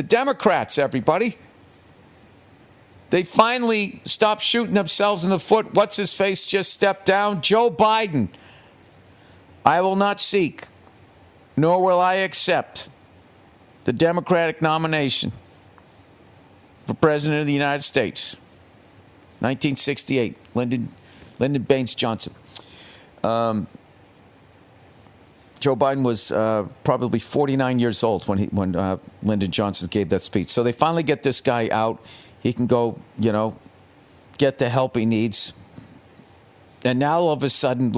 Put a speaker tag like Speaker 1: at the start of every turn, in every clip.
Speaker 1: The Democrats, everybody. They finally stopped shooting themselves in the foot. What's his face just stepped down? Joe Biden. I will not seek, nor will I accept the Democratic nomination for President of the United States. 1968, Lyndon Baines Johnson. Joe Biden was probably 49 years old when Lyndon Johnson gave that speech. So they finally get this guy out. He can go, get the help he needs. And now all of a sudden,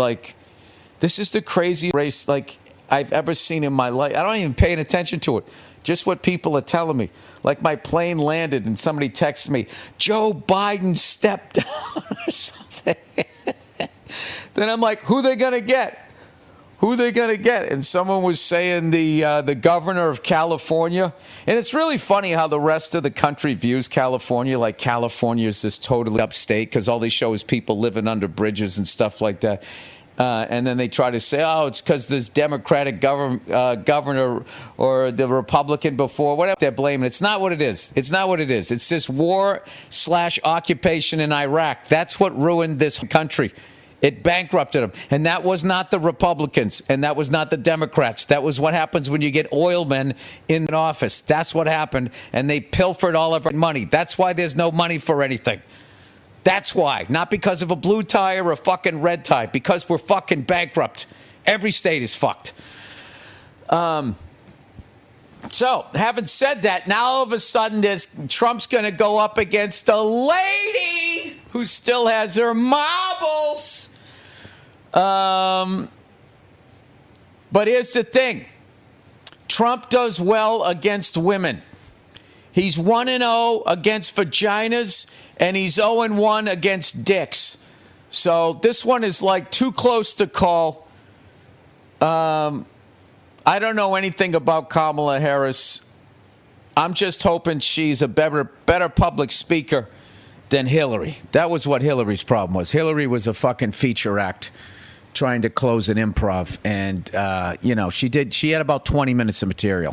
Speaker 1: this is the craziest race I've ever seen in my life. I don't even pay attention to it. Just what people are telling me. Like my plane landed and somebody texted me, Joe Biden stepped down or something. Then I'm like, who they going to get? Who they going to get? And someone was saying the governor of California. And it's really funny how the rest of the country views California. Like California is this totally upstate because all they show is people living under bridges and stuff like that. And then they try to say, oh, it's because this Democratic governor or the Republican before, whatever they're blaming. It's not what it is. It's not what it is. It's this war/occupation in Iraq. That's what ruined this country. It bankrupted them. And that was not the Republicans. And that was not the Democrats. That was what happens when you get oil men in an office. That's what happened. And they pilfered all of our money. That's why there's no money for anything. That's why. Not because of a blue tie or a fucking red tie. Because we're fucking bankrupt. Every state is fucked. So, having said that, now all of a sudden Trump's going to go up against a lady who still has her marbles. But here's the thing. Trump does well against women. He's 1-0 against vaginas, and he's 0-1 against dicks. So this one is too close to call. I don't know anything about Kamala Harris. I'm just hoping she's a better public speaker than Hillary. That was what Hillary's problem was. Hillary was a fucking feature act trying to close an improv. And, she had about 20 minutes of material.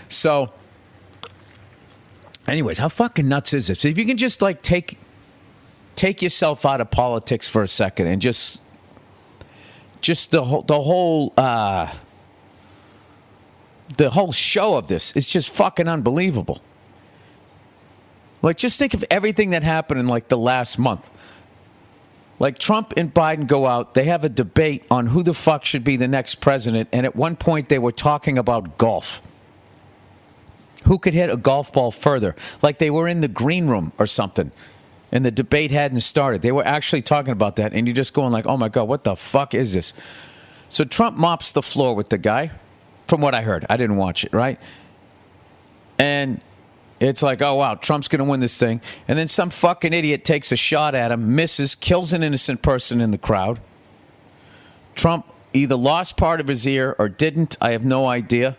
Speaker 1: So, anyways, how fucking nuts is this? If you can just take yourself out of politics for a second and just the whole show of this is just fucking unbelievable. Just think of everything that happened in the last month. Trump and Biden go out, they have a debate on who the fuck should be the next president, and at one point they were talking about golf. Who could hit a golf ball further? They were in the green room or something, and the debate hadn't started. They were actually talking about that, and you're just going oh my God, what the fuck is this? So Trump mops the floor with the guy, from what I heard. I didn't watch it, right? And it's oh, wow, Trump's going to win this thing. And then some fucking idiot takes a shot at him, misses, kills an innocent person in the crowd. Trump either lost part of his ear or didn't. I have no idea.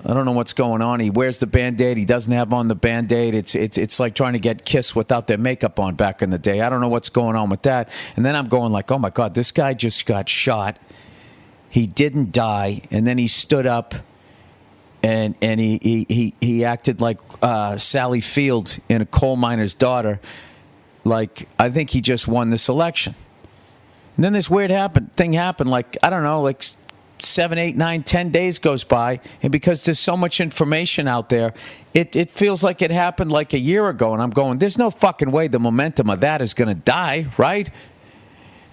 Speaker 1: I don't know what's going on. He wears the Band-Aid. He doesn't have on the Band-Aid. It's like trying to get kissed without their makeup on back in the day. I don't know what's going on with that. And then I'm going oh, my God, this guy just got shot. He didn't die. And then he stood up. And he acted like Sally Field in A Coal Miner's Daughter. I think he just won this election. And then this weird thing happened. I don't know, 7, 8, 9, 10 days goes by. And because there's so much information out there, it feels like it happened a year ago. And I'm going, there's no fucking way the momentum of that is going to die, right?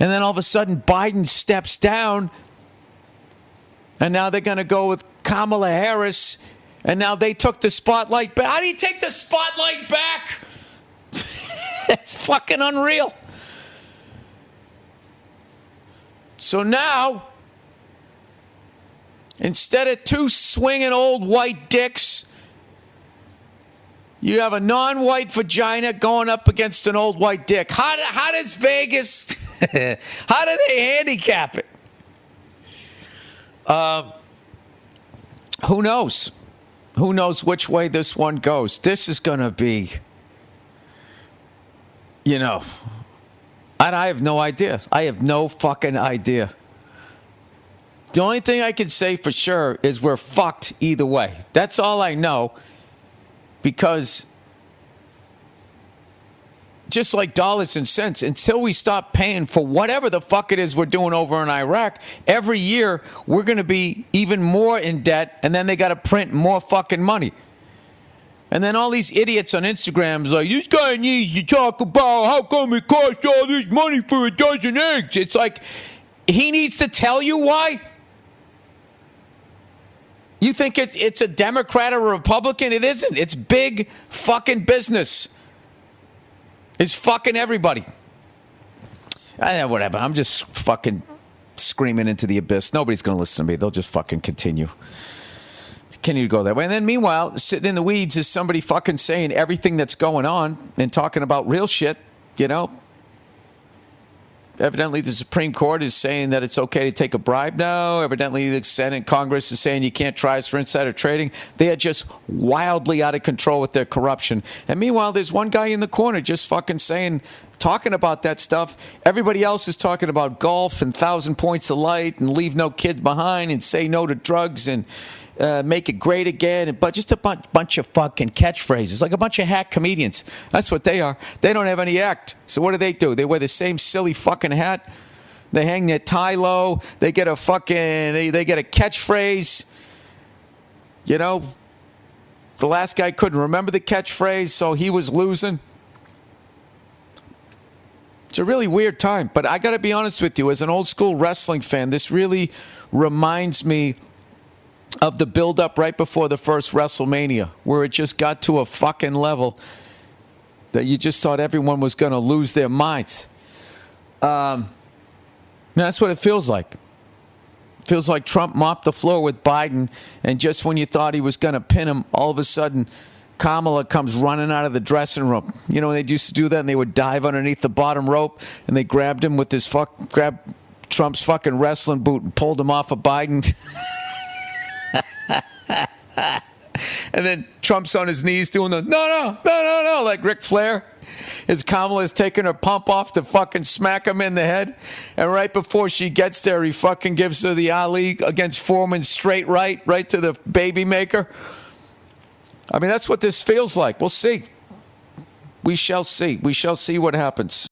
Speaker 1: And then all of a sudden, Biden steps down. And now they're going to go with Kamala Harris, and now they took the spotlight back. How do you take the spotlight back? That's fucking unreal. So now, instead of two swinging old white dicks, you have a non-white vagina going up against an old white dick. How does Vegas, how do they handicap it? Who knows? Who knows which way this one goes? This is going to be, I have no idea. I have no fucking idea. The only thing I can say for sure is we're fucked either way. That's all I know. Because just like dollars and cents, until we stop paying for whatever the fuck it is we're doing over in Iraq, every year we're going to be even more in debt, and then they got to print more fucking money. And then all these idiots on Instagram is like, this guy needs to talk about how come it costs all this money for a dozen eggs. It's like, he needs to tell you why? You think it's a Democrat or a Republican? It isn't. It's big fucking business. It's fucking everybody. Whatever. I'm just fucking screaming into the abyss. Nobody's going to listen to me. They'll just fucking continue. Continue to go that way. And then meanwhile, sitting in the weeds is somebody fucking saying everything that's going on and talking about real shit, you know. Evidently, the Supreme Court is saying that it's okay to take a bribe now. Evidently, the Senate and Congress is saying you can't try us for insider trading. They are just wildly out of control with their corruption. And meanwhile, there's one guy in the corner just fucking talking about that stuff. Everybody else is talking about golf and 1,000 points of light and leave no kids behind and say no to drugs and make it great again, but just a bunch of fucking catchphrases, like a bunch of hack comedians. That's what they are. They don't have any act. So what do? They wear the same silly fucking hat. They hang their tie low. They get a fucking, they get a catchphrase. You know, the last guy couldn't remember the catchphrase, so he was losing. It's a really weird time, but I got to be honest with you, as an old school wrestling fan, this really reminds me of the build-up right before the first WrestleMania, where it just got to a fucking level that you just thought everyone was going to lose their minds. That's what it feels like. It feels like Trump mopped the floor with Biden, and just when you thought he was going to pin him, all of a sudden Kamala comes running out of the dressing room. You know, they used to do that, and they would dive underneath the bottom rope, and they grabbed him with this grabbed Trump's fucking wrestling boot and pulled him off of Biden. And then Trump's on his knees doing the no, like Ric Flair. As Kamala is taking her pump off to fucking smack him in the head. And right before she gets there, he fucking gives her the Ali against Foreman straight right to the baby maker. I mean, that's what this feels like. We'll see. We shall see. We shall see what happens.